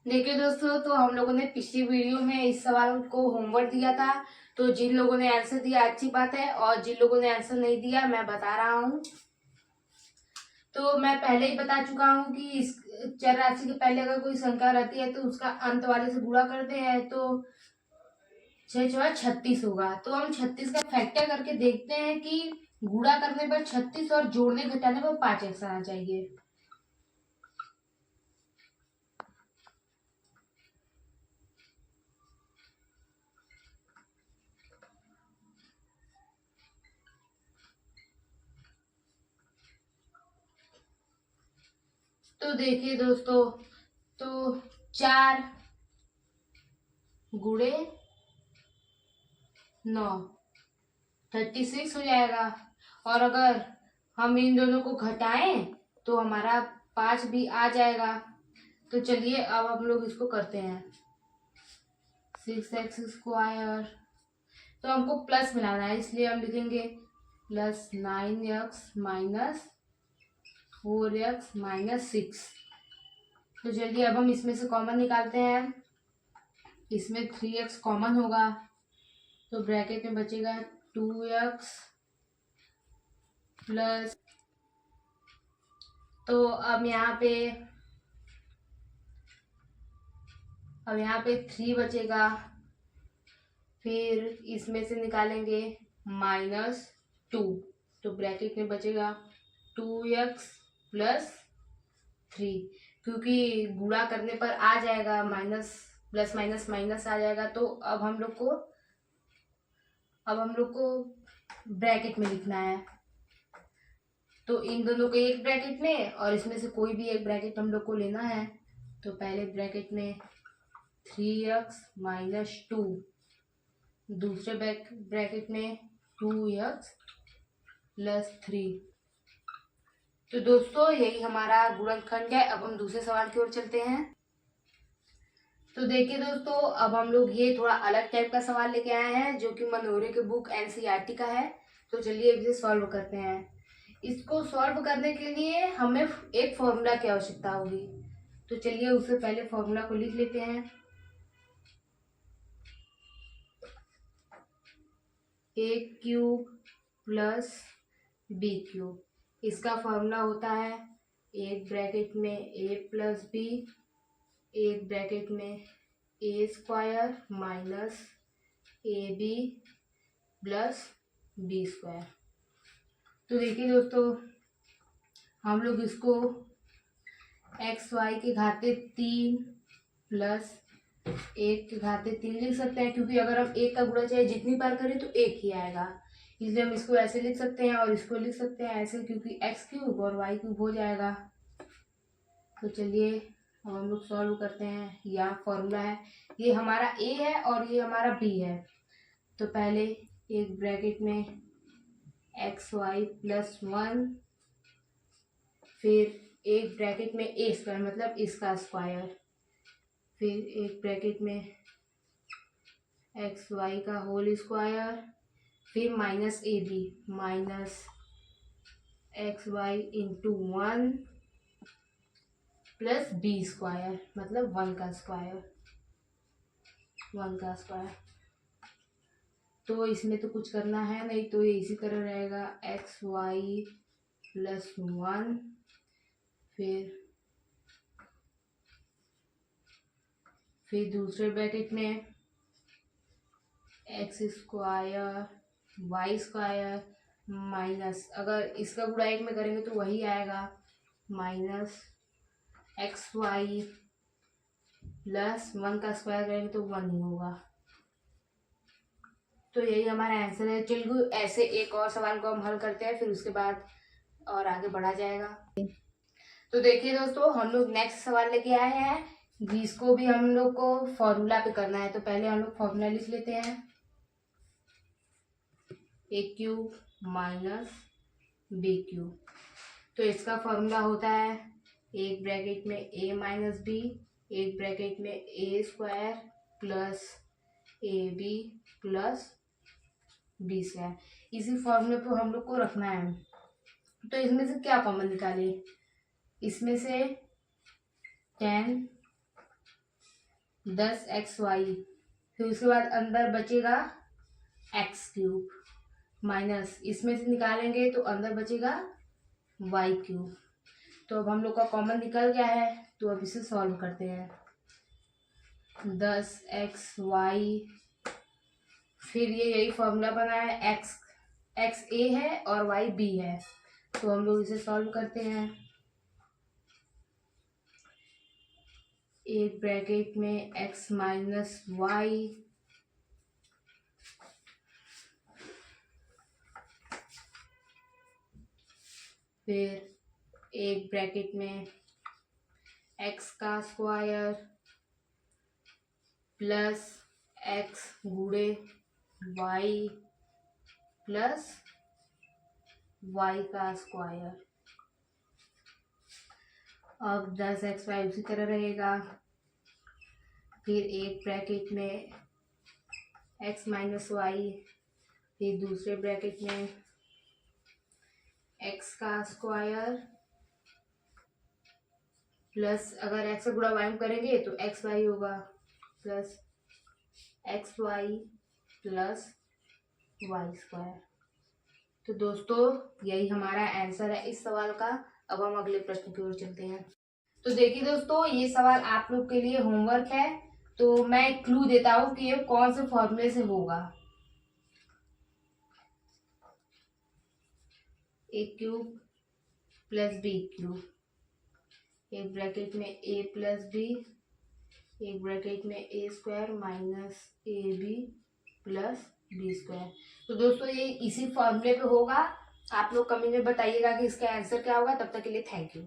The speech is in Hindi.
देखिए दोस्तों, तो हम लोगों ने पिछली वीडियो में इस सवाल को होमवर्क दिया था। तो जिन लोगों ने आंसर दिया अच्छी बात है, और जिन लोगों ने आंसर नहीं दिया मैं बता रहा हूँ। तो मैं पहले ही बता चुका हूँ कि इस चर राशि के पहले अगर कोई संख्या रहती है तो उसका अंत वाले से गुणा करते हैं, तो 6×4 = 36 होगा। तो हम 36 का फैक्टर करके देखते हैं कि गुणा करने पर 36 और जोड़ने घटाने पर 5x आना चाहिए। तो देखिए दोस्तों, तो 4 गुणे 9 36 हो जाएगा। और अगर हम इन दोनों को घटाएं तो हमारा 5 भी आ जाएगा। तो चलिए अब हम लोग इसको करते हैं। 6x²। तो हमको प्लस मिलाना है, इसलिए हम लिखेंगे +9x - 4x - 6। तो चलिए अब हम इसमें से कॉमन निकालते हैं। इसमें 3x कॉमन होगा, तो ब्रैकेट में बचेगा 2x प्लस। तो अब यहाँ पे 3 बचेगा। फिर इसमें से निकालेंगे -2, तो ब्रैकेट में बचेगा 2x प्लस 3। क्योंकि गुणा करने पर आ जाएगा, माइनस प्लस माइनस माइनस आ जाएगा। तो अब हम लोग को ब्रैकेट में लिखना है। तो इन दोनों को एक ब्रैकेट में और इसमें से कोई भी एक ब्रैकेट हम लोग को लेना है। तो पहले ब्रैकेट में 3x - 2, दूसरे ब्रैकेट में 2x प्लस 3। तो दोस्तों यही हमारा गुणनखंड है। अब हम दूसरे सवाल की ओर चलते हैं। तो देखिए दोस्तों, अब हम लोग ये थोड़ा अलग टाइप का सवाल लेके आए हैं जो कि मनोरे के बुक एनसीईआरटी का है। तो चलिए इसे सॉल्व करते हैं। इसको सॉल्व करने के लिए हमें एक फॉर्मूला की आवश्यकता होगी। तो चलिए उससे पहले फॉर्मूला को लिख लेते हैं। a³ plus b³। इसका फॉर्मूला होता है एक ब्रैकेट में a प्लस b, एक ब्रैकेट में a² minus ab plus b²। तो देखिए दोस्तों, हम लोग इसको xy के घाते 3 प्लस 1 के घाते 3 लिख सकते हैं। क्योंकि अगर हम 1 का गुणा चाहे जितनी बार करें तो 1 ही आएगा, इसलिए हम इसको ऐसे लिख सकते हैं और इसको लिख सकते हैं ऐसे, क्योंकि x³ और y³ हो जाएगा। तो चलिए अब हम लोग सॉल्व करते हैं। यहाँ फॉर्मूला है, ये हमारा a है और ये हमारा b है। तो पहले एक ब्रैकेट में xy प्लस 1, फिर एक ब्रैकेट में a² मतलब इसका स्क्वायर, फिर एक ब्रैकेट में xy का होल स्क्वायर, फिर minus ab minus xy into 1 plus b² मतलब 1 का स्क्वायर। तो इसमें तो कुछ करना है नहीं, तो ये इसी तरह रहेगा xy प्लस 1, फिर दूसरे ब्रैकेट में x² y² माइनस, अगर इसका गुणा 1 में करेंगे तो वही आएगा, माइनस xy प्लस 1 का स्क्वायर करेंगे तो 1 ही होगा। तो यही हमारा आंसर है। चलिए ऐसे एक और सवाल को हम हल करते हैं, फिर उसके बाद और आगे बढ़ा जाएगा। तो देखिए दोस्तों, हम लोग नेक्स्ट सवाल लेके आए हैं, जिसको भी हम लोग को फॉर्मूला पे करना है। तो पहले हम लोग फॉर्मूला लिख लेते हैं। a³ minus b³। तो इसका फॉर्मूला होता है एक ब्रैकेट में a माइनस b, एक ब्रैकेट में a² plus ab plus b²। इसी फॉर्मूले को हम लोग को रखना है। तो इसमें से क्या कॉमन निकाले? इसमें से 10 10xy, फिर उसके बाद अंदर बचेगा x³ माइनस इसमें से निकालेंगे तो अंदर बचेगा y³। तो अब हम लोग का कॉमन निकल गया है, तो अब इसे सॉल्व करते हैं। 10xy, फिर ये यही फॉर्मूला बना है, x a है और y b है, तो हम लोग इसे सॉल्व करते हैं। एक ब्रैकेट में x माइनस वाई फिर एक ब्रैकेट में x का स्क्वायर प्लस x गुणे y प्लस y का स्क्वायर। अब 10xy उसी तरह रहेगा। फिर एक ब्रैकेट में x माइनस वाई, फिर दूसरे ब्रैकेट में x का स्क्वायर प्लस, अगर x का गुणा y में करेंगे तो एक्स वाई होगा, plus X Y plus Y square. तो दोस्तों यही हमारा आंसर है इस सवाल का। अब हम अगले प्रश्न की ओर चलते हैं। तो देखिए दोस्तों, ये सवाल आप लोग के लिए होमवर्क है। तो मैं एक क्लू देता हूँ कि ये कौन से फॉर्मूले से होगा। a³ प्लस b³, एक ब्रैकेट में a प्लस b, एक ब्रैकेट में a² minus ab plus b²। तो दोस्तों ये इसी फॉर्मूले पे होगा। आप लोग कमेंट में बताइएगा कि इसका आंसर क्या होगा। तब तक के लिए थैंक यू।